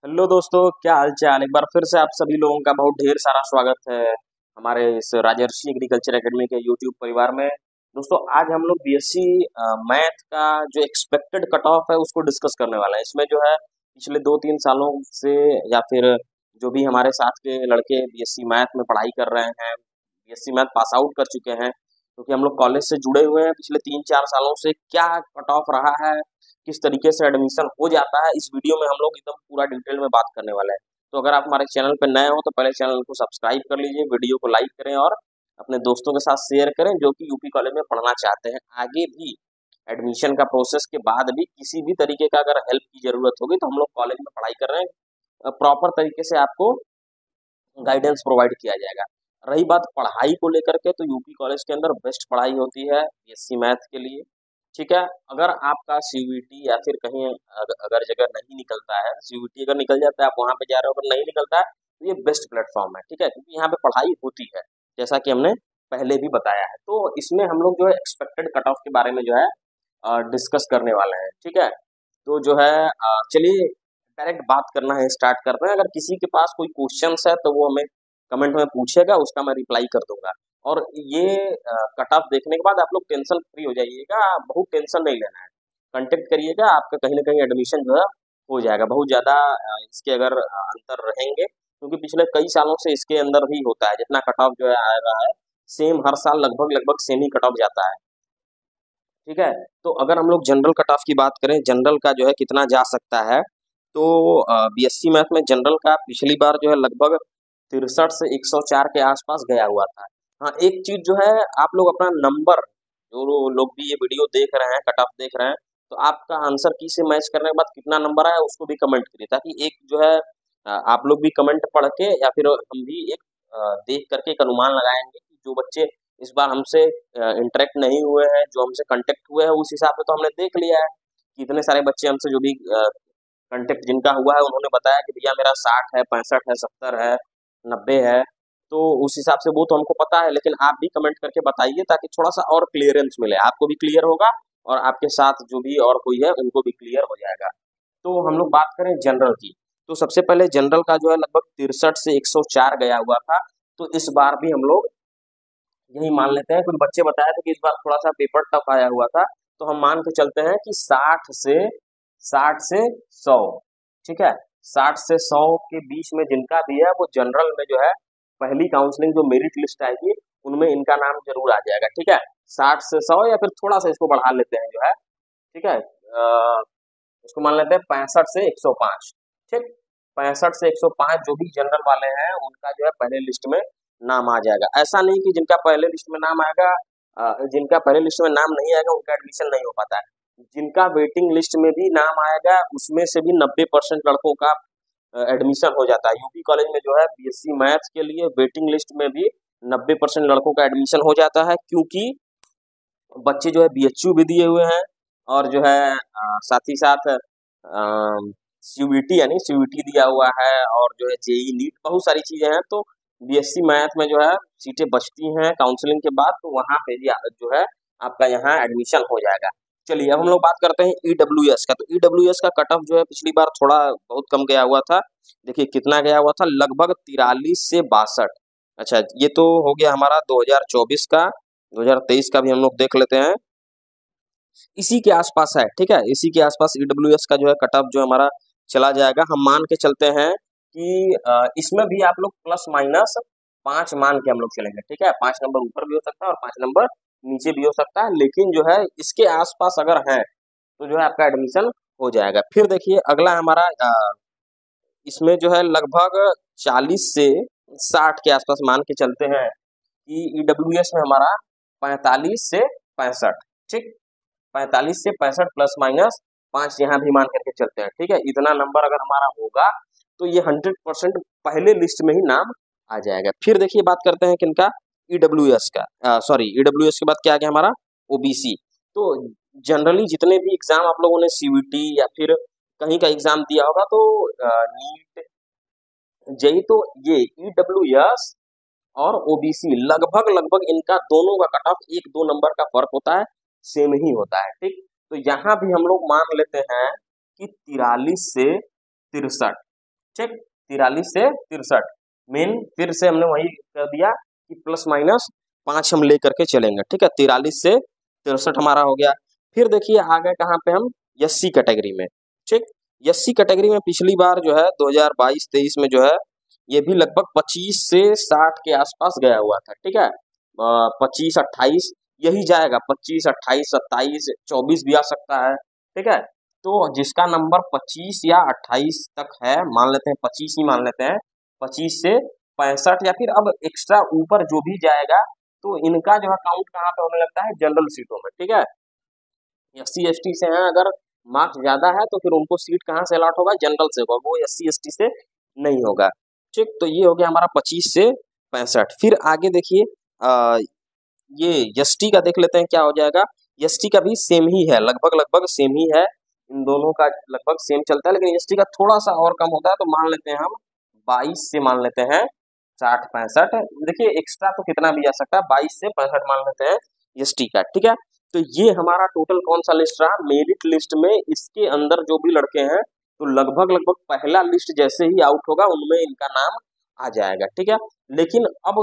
Hello दोस्तों, क्या हाल चाल। एक बार फिर से आप सभी लोगों का बहुत ढेर सारा स्वागत है हमारे इस राजर्षि एग्रीकल्चर एकेडमी के यूट्यूब परिवार में। दोस्तों, आज हम लोग बीएससी मैथ का जो एक्सपेक्टेड कट ऑफ है उसको डिस्कस करने वाले हैं। इसमें जो है पिछले 2-3 सालों से या फिर जो भी हमारे साथ के लड़के बीएससी मैथ में पढ़ाई कर रहे हैं, बीएससी मैथ पास आउट कर चुके हैं, क्योंकि हम लोग कॉलेज से जुड़े हुए हैं, पिछले 3-4 सालों से क्या कट ऑफ रहा है, किस तरीके से एडमिशन हो जाता है, इस वीडियो में हम लोग एकदम पूरा डिटेल में बात करने वाले हैं। तो अगर आप हमारे चैनल पर नए हो तो पहले चैनल को सब्सक्राइब कर लीजिए, वीडियो को लाइक करें और अपने दोस्तों के साथ शेयर करें जो कि यूपी कॉलेज में पढ़ना चाहते हैं। आगे भी एडमिशन का प्रोसेस के बाद भी किसी भी तरीके का अगर हेल्प की जरूरत होगी तो हम लोग कॉलेज में पढ़ाई कर रहे हैं, प्रॉपर तरीके से आपको गाइडेंस प्रोवाइड किया जाएगा। रही बात पढ़ाई को लेकर के, तो यूपी कॉलेज के अंदर बेस्ट पढ़ाई होती है बीएससी मैथ के लिए। ठीक है, अगर आपका सीयूईटी या फिर कहीं अगर जगह नहीं निकलता है, सीयूईटी अगर निकल जाता है आप वहाँ पे जा रहे हो, अगर नहीं निकलता है तो ये बेस्ट प्लेटफॉर्म है। ठीक है, क्योंकि यहाँ पे पढ़ाई होती है जैसा कि हमने पहले भी बताया है। तो इसमें हम लोग जो है एक्सपेक्टेड कट ऑफ के बारे में जो है डिस्कस करने वाले हैं। ठीक है, तो जो है चलिए डायरेक्ट बात करना है, स्टार्ट करते हैं। अगर किसी के पास कोई क्वेश्चंस है तो वो हमें कमेंट में पूछेगा, उसका मैं रिप्लाई कर दूंगा। और ये कट ऑफ देखने के बाद आप लोग टेंशन फ्री हो जाइएगा, बहुत टेंशन नहीं लेना है। कांटेक्ट करिएगा, आपका कहीं ना कहीं एडमिशन जो है हो जाएगा। बहुत ज़्यादा इसके अगर अंतर रहेंगे, क्योंकि पिछले कई सालों से इसके अंदर ही होता है। जितना कट ऑफ जो है आ रहा है सेम हर साल लगभग लगभग सेम ही कट ऑफ जाता है। ठीक है, तो अगर हम लोग जनरल कट ऑफ की बात करें, जनरल का जो है कितना जा सकता है, तो बीएससी मैथ में जनरल का पिछली बार जो है लगभग 63 से 104 के आसपास गया हुआ था। हाँ, एक चीज जो है, आप लोग अपना नंबर, जो लोग भी ये वीडियो देख रहे हैं, कट ऑफ देख रहे हैं, तो आपका आंसर की से मैच करने के बाद कितना नंबर आया उसको भी कमेंट करिए, ताकि एक जो है आप लोग भी कमेंट पढ़ के या फिर हम भी एक देख करके एक अनुमान लगाएंगे कि जो बच्चे इस बार हमसे इंटरेक्ट नहीं हुए हैं, जो हमसे कांटेक्ट हुए हैं, उस हिसाब से तो हमने देख लिया है कि इतने सारे बच्चे हमसे जो भी कांटेक्ट जिनका हुआ है उन्होंने बताया कि भैया मेरा 60 है, 65 है, 70 है, 90 है। तो उस हिसाब से वो तो हमको पता है, लेकिन आप भी कमेंट करके बताइए ताकि थोड़ा सा और क्लियरेंस मिले, आपको भी क्लियर होगा और आपके साथ जो भी और कोई है उनको भी क्लियर हो जाएगा। तो हम लोग बात करें जनरल की, तो सबसे पहले जनरल का जो है लगभग 63 से 104 गया हुआ था। तो इस बार भी हम लोग यही मान लेते हैं, कुछ बच्चे बताए थे कि इस बार थोड़ा सा पेपर टफ आया हुआ था, तो हम मान के चलते हैं कि 60 से 100। ठीक है, 60 से 100 के बीच में जिनका भी है वो जनरल में जो है पहली काउंसलिंग जो मेरिट लिस्ट आएगी उनमें इनका नाम जरूर आ जाएगा। ठीक है, 60 से 100 या फिर थोड़ा सा इसको बढ़ा लेते हैं जो है। ठीक है, इसको मान लेते हैं 65 से 105। ठीक, 65 से 105 जो भी जनरल वाले हैं उनका जो है पहले लिस्ट में नाम आ जाएगा। ऐसा नहीं कि जिनका पहले लिस्ट में नाम आएगा, जिनका पहले लिस्ट में नाम नहीं आएगा उनका एडमिशन नहीं हो पाता है। जिनका वेटिंग लिस्ट में भी नाम आएगा उसमें से भी 90% लड़कों का एडमिशन हो जाता है। यूपी कॉलेज में जो है बीएससी मैथ्स के लिए वेटिंग लिस्ट में भी 90% लड़कों का एडमिशन हो जाता है, क्योंकि बच्चे जो है बीएचयू भी दिए हुए हैं और जो है साथ ही साथ सीयूईटी यानी सीयूईटी दिया हुआ है, और जो है जेई नीट बहुत सारी चीजें हैं। तो बीएससी मैथ में जो है सीटें बचती हैं काउंसलिंग के बाद, तो वहाँ पे भी जो है आपका यहाँ एडमिशन हो जाएगा। चलिए अब हम लोग बात करते हैं ईडब्ल्यूएस का। तो ईडब्ल्यूएस का कट ऑफ जो है पिछली बार थोड़ा बहुत कम गया हुआ था। देखिए कितना गया हुआ था, लगभग 43 से 62। अच्छा, ये तो हो गया हमारा 2024 का। 2023 का भी हम लोग देख लेते हैं, इसी के आसपास है। ठीक है, इसी के आसपास ईडब्ल्यूएस का जो है कट ऑफ जो हमारा चला जाएगा। हम मान के चलते हैं कि इसमें भी आप लोग प्लस माइनस 5 मान के हम लोग चलेंगे। ठीक है, 5 नंबर ऊपर भी हो सकता है और 5 नंबर नीचे भी हो सकता है, लेकिन जो है इसके आसपास अगर है तो जो है आपका एडमिशन हो जाएगा। फिर देखिए अगला हमारा इसमें जो है लगभग 40 से 60 के आसपास मान के चलते हैं कि ईडब्ल्यूएस में हमारा 45 से 65। ठीक, 45 से 65 प्लस माइनस 5 यहाँ भी मान करके चलते हैं। ठीक है, इतना नंबर अगर हमारा होगा तो ये 100% पहले लिस्ट में ही नाम आ जाएगा। फिर देखिए बात करते हैं किनका, ईडब्ल्यूएस का। सॉरी, ईडब्ल्यूएस के बाद क्या आ गया हमारा, ओबीसी। तो जनरली जितने भी एग्जाम आप लोगों ने सीयूईटी या फिर कहीं का एग्जाम दिया होगा, तो नीट जेई, तो ये ईडब्ल्यूएस और ओबीसी लगभग लगभग इनका दोनों का कट ऑफ 1-2 नंबर का फर्क होता है, सेम ही होता है। ठीक, तो यहाँ भी हम लोग मान लेते हैं कि 43 से 63। ठीक, 43 से 63 मेन फिर से हमने वही कर दिया कि प्लस माइनस 5 हम ले करके चलेंगे। ठीक है, 43 से 63 हमारा हो गया। फिर देखिए आ गए कहाँ पे हम, एससी कैटेगरी में। ठीक, एससी कैटेगरी में पिछली बार जो है 2022-23 में जो है ये भी लगभग 25 से 60 के आसपास गया हुआ था। ठीक है, 25-28 यही जाएगा, 25-28-27 24 भी आ सकता है। ठीक है, तो जिसका नंबर 25 या 28 तक है, मान लेते हैं 25 ही मान लेते हैं, 25 से 65 या फिर अब एक्स्ट्रा ऊपर जो भी जाएगा तो इनका जो है काउंट कहाँ पे होने लगता है, जनरल सीटों में। ठीक है, एससी एसटी से हैं अगर मार्क्स ज्यादा है तो फिर उनको सीट कहाँ से अलॉट होगा, जनरल से होगा, वो एससी एसटी से नहीं होगा। ठीक, तो ये हो गया हमारा 25 से 65। फिर आगे देखिए ये एसटी का देख लेते हैं क्या हो जाएगा। एसटी का भी सेम ही है, लगभग लगभग सेम ही है, इन दोनों का लगभग सेम चलता है, लेकिन एसटी का थोड़ा सा और कम होता है। तो मान लेते हैं हम 22 से मान लेते हैं 60-65। देखिए एक्स्ट्रा तो कितना भी आ सकता है, 22 से 65 मान लेते हैं एसटी का। ठीक है, तो ये हमारा टोटल कौन सा लिस्ट रहा, मेरिट लिस्ट में इसके अंदर जो भी लड़के हैं तो लगभग लगभग पहला लिस्ट जैसे ही आउट होगा उनमें इनका नाम आ जाएगा। ठीक है, लेकिन अब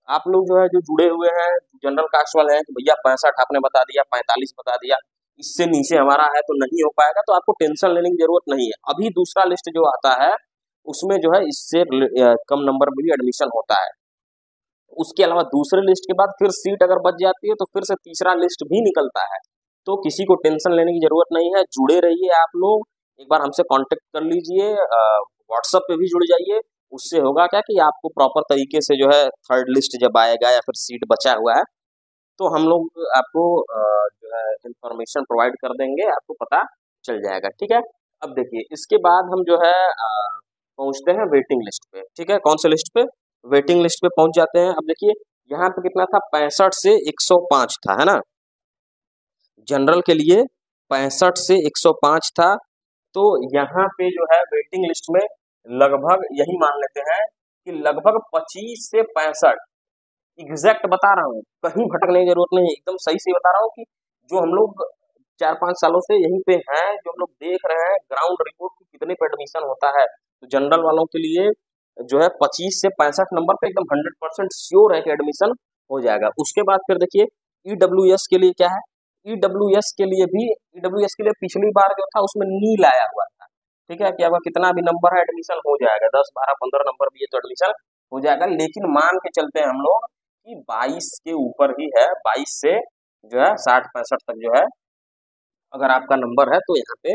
आप लोग जो है जो जुड़े हुए हैं जनरल कास्ट वाले हैं कि भैया 65 आपने बता दिया, 45 बता दिया, इससे नीचे हमारा है तो नहीं हो पाएगा, तो आपको टेंशन लेने की जरूरत नहीं है। अभी दूसरा लिस्ट जो आता है उसमें जो है इससे कम नंबर में भी एडमिशन होता है। उसके अलावा दूसरे लिस्ट के बाद फिर सीट अगर बच जाती है तो फिर से तीसरा लिस्ट भी निकलता है। तो किसी को टेंशन लेने की जरूरत नहीं है, जुड़े रहिए आप लोग, एक बार हमसे कांटेक्ट कर लीजिए, व्हाट्सएप पे भी जुड़ जाइए। उससे होगा क्या कि आपको प्रॉपर तरीके से जो है थर्ड लिस्ट जब आएगा या फिर सीट बचा हुआ है तो हम लोग आपको जो है इंफॉर्मेशन प्रोवाइड कर देंगे, आपको पता चल जाएगा। ठीक है, अब देखिए इसके बाद हम जो है पहुंचते हैं वेटिंग लिस्ट पे। ठीक है, कौन से लिस्ट पे, वेटिंग लिस्ट पे पहुंच जाते हैं। अब देखिए यहाँ पे कितना था, 65 से 105 था, है ना, जनरल के लिए 65 से 105 था। तो यहाँ पे जो है वेटिंग लिस्ट में लगभग यही मान लेते हैं कि लगभग 25 से 65 एग्जैक्ट बता रहा हूँ, कहीं भटकने की जरूरत नहीं है, एकदम सही से बता रहा हूँ कि जो हम लोग 4-5 सालों से यहीं पे हैं, जो हम लोग देख रहे हैं ग्राउंड रिपोर्ट की कितने पे एडमिशन होता है, तो जनरल वालों के लिए जो है 25 से 65 नंबर पे एकदम 100% श्योर है कि एडमिशन हो जाएगा। उसके बाद फिर देखिए ईडब्ल्यूएस के लिए क्या है, ईडब्ल्यूएस के लिए भी, ईडब्ल्यूएस के लिए पिछली बार जो था उसमें नील आया हुआ था। ठीक है, कि अगर कितना भी नंबर है एडमिशन हो जाएगा, 10, 12, 15 नंबर भी है तो एडमिशन हो जाएगा। लेकिन मान के चलते हैं हम लोग कि 22 के ऊपर ही है, 22 से जो है 60-65 तक जो है अगर आपका नंबर है तो यहाँ पे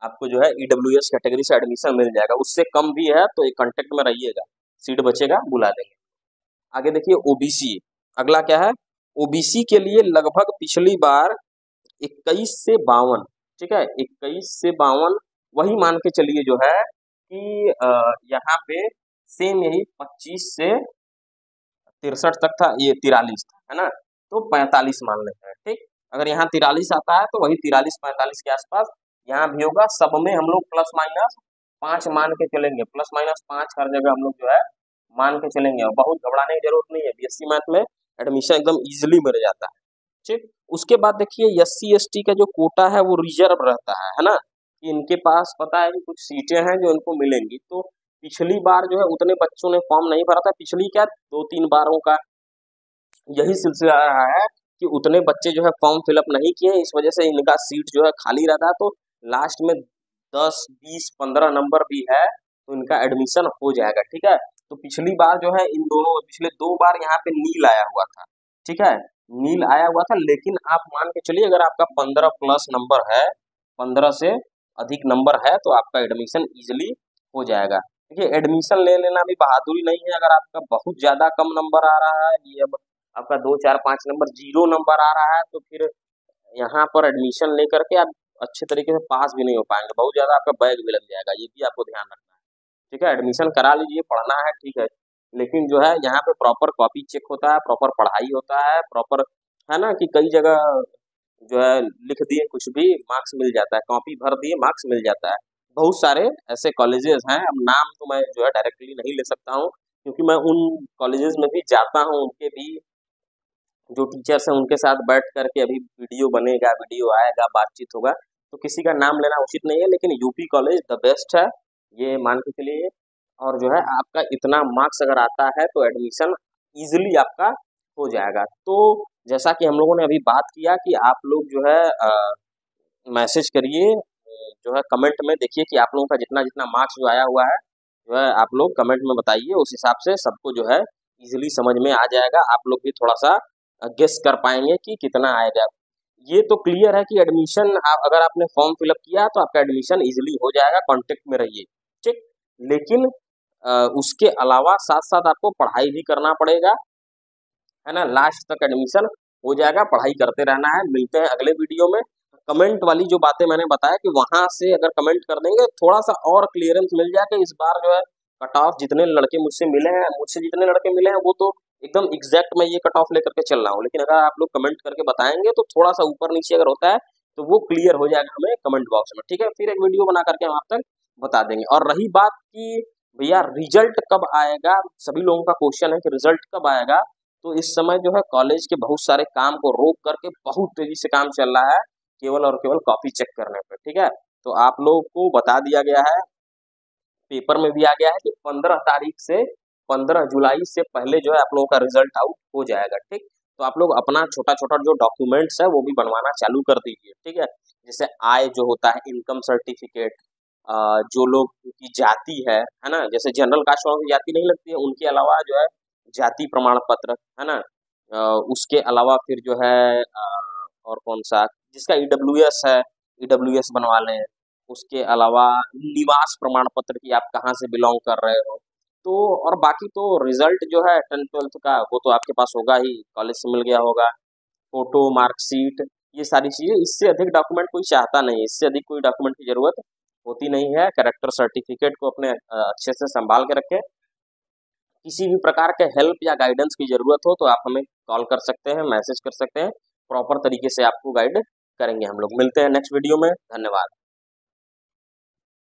आपको जो है ईडब्ल्यूएस कैटेगरी से एडमिशन मिल जाएगा। उससे कम भी है तो एक कांटेक्ट में रहिएगा, सीट बचेगा बुला देंगे। आगे देखिए ओबीसी, अगला क्या है, ओबीसी के लिए लगभग पिछली बार 21 से 52, ठीक है, 21 से 52 वही मान के चलिए जो है कि यहाँ पे सेम यही 25 से 63 तक था, ये 43 था, है ना, तो 45 मान लेते हैं। ठीक, अगर यहाँ 43 आता है तो वही 43-45 के आसपास यहाँ भी होगा। सब में हम लोग प्लस माइनस 5 मान के चलेंगे, प्लस माइनस 5 हर जगह हम लोग जो है मान के चलेंगे, और बहुत घबराने की जरूरत नहीं है, बीएससी मैथ में एडमिशन एकदम इजिली मिल जाता है। ठीक, उसके बाद देखिए एससी एसटी का जो कोटा है वो रिजर्व रहता है ना, कि इनके पास पता है कि कुछ सीटें हैं जो इनको मिलेंगी। तो पिछली बार जो है उतने बच्चों ने फॉर्म नहीं भरा था, पिछली क्या 2-3 बारों का यही सिलसिला रहा है कि उतने बच्चे जो है फॉर्म फिलअप नहीं किए, इस वजह से इनका सीट जो है खाली रहता है। तो लास्ट में 10, 20, 15 नंबर भी है तो इनका एडमिशन हो जाएगा। ठीक है, तो पिछली बार जो है इन दोनों, पिछले 2 बार यहाँ पे नील आया हुआ था। ठीक है, नील आया हुआ था, लेकिन आप मान के चलिए अगर आपका 15 प्लस नंबर है, 15 से अधिक नंबर है तो आपका एडमिशन इजिली हो जाएगा। देखिए एडमिशन ले लेना भी बहादुरी नहीं है, अगर आपका बहुत ज्यादा कम नंबर आ रहा है, ये अब आपका 2, 4, 5 नंबर 0 नंबर आ रहा है तो फिर यहाँ पर एडमिशन लेकर के आप अच्छे तरीके से पास भी नहीं हो पाएंगे, बहुत ज्यादा आपका बैग भी लग जाएगा, ये भी आपको ध्यान रखना है। ठीक है, एडमिशन करा लीजिए, पढ़ना है ठीक है, लेकिन जो है यहाँ पे प्रॉपर कॉपी चेक होता है, प्रॉपर पढ़ाई होता है, प्रॉपर, है ना, कि कई जगह जो है लिख दिए कुछ भी मार्क्स मिल जाता है, कॉपी भर दिए मार्क्स मिल जाता है। बहुत सारे ऐसे कॉलेजेस हैं, अब नाम तो मैं जो है डायरेक्टली नहीं ले सकता हूँ क्योंकि मैं उन कॉलेजेस में भी जाता हूँ, उनके भी जो टीचर्स हैं उनके साथ बैठ करके अभी वीडियो बनेगा, वीडियो आएगा, बातचीत होगा, तो किसी का नाम लेना उचित नहीं है, लेकिन यूपी कॉलेज द बेस्ट है, ये मान के चलिए। और जो है आपका इतना मार्क्स अगर आता है तो एडमिशन ईजिली आपका हो जाएगा। तो जैसा कि हम लोगों ने अभी बात किया कि आप लोग जो है मैसेज करिए, जो है कमेंट में देखिए कि आप लोगों का जितना जितना मार्क्स जो आया हुआ है जो है आप लोग कमेंट में बताइए, उस हिसाब से सबको जो है इजीली समझ में आ जाएगा। आप लोग भी थोड़ा सा गेस कर पाएंगे कि कितना आएगा। ये तो क्लियर है कि एडमिशन अगर आपने फॉर्म फिलअप किया तो आपका एडमिशन इजीली हो जाएगा, कांटेक्ट में रहिए, ठीक। लेकिन उसके अलावा साथ साथ आपको पढ़ाई भी करना पड़ेगा, है ना। लास्ट तक एडमिशन हो जाएगा, पढ़ाई करते रहना है। मिलते हैं अगले वीडियो में। कमेंट वाली जो बातें मैंने बताया कि वहां से अगर कमेंट कर देंगे थोड़ा सा और क्लियरेंस मिल जाएगा। इस बार जो है कट ऑफ जितने लड़के मुझसे मिले हैं, मुझसे जितने लड़के मिले हैं वो तो एकदम एग्जैक्ट मैं ये कट ऑफ लेकर के चल रहा हूँ, लेकिन अगर आप लोग कमेंट करके बताएंगे तो थोड़ा सा ऊपर नीचे अगर होता है तो वो क्लियर हो जाएगा हमें कमेंट बॉक्स में, ठीक है। फिर एक वीडियो बना करके हम आप तक बता देंगे। और रही बात कि भैया रिजल्ट कब आएगा, सभी लोगों का क्वेश्चन है कि रिजल्ट कब आएगा। तो इस समय जो है कॉलेज के बहुत सारे काम को रोक करके बहुत तेजी से काम चल रहा है, केवल और केवल कॉपी चेक करने पे, ठीक है। तो आप लोग को बता दिया गया है, पेपर में भी आ गया है कि 15 जुलाई से पहले जो है आप लोगों का रिजल्ट आउट हो जाएगा, ठीक। तो आप लोग अपना छोटा छोटा जो डॉक्यूमेंट्स है वो भी बनवाना चालू कर दीजिए, ठीक है। जैसे आय जो होता है, इनकम सर्टिफिकेट, जो लोग की जाति है ना, जैसे जनरल कास्ट वालों की जाति नहीं लगती है, उनके अलावा जो है जाति प्रमाण पत्र, है ना। उसके अलावा फिर जो है और कौन सा, जिसका ईडब्ल्यूएस है ईडब्ल्यूएस बनवा लें। उसके अलावा निवास प्रमाण पत्र की आप कहाँ से बिलोंग कर रहे हो। तो और बाकी तो रिजल्ट जो है 10th-12th का वो तो आपके पास होगा ही, कॉलेज से मिल गया होगा। फोटो, मार्कशीट, ये सारी चीज़ें, इससे अधिक डॉक्यूमेंट कोई चाहता नहीं है, इससे अधिक कोई डॉक्यूमेंट की ज़रूरत होती नहीं है। कैरेक्टर सर्टिफिकेट को अपने अच्छे से संभाल के रखें। किसी भी प्रकार के हेल्प या गाइडेंस की ज़रूरत हो तो आप हमें कॉल कर सकते हैं, मैसेज कर सकते हैं, प्रॉपर तरीके से आपको गाइड करेंगे हम लोग। मिलते हैं नेक्स्ट वीडियो में, धन्यवाद।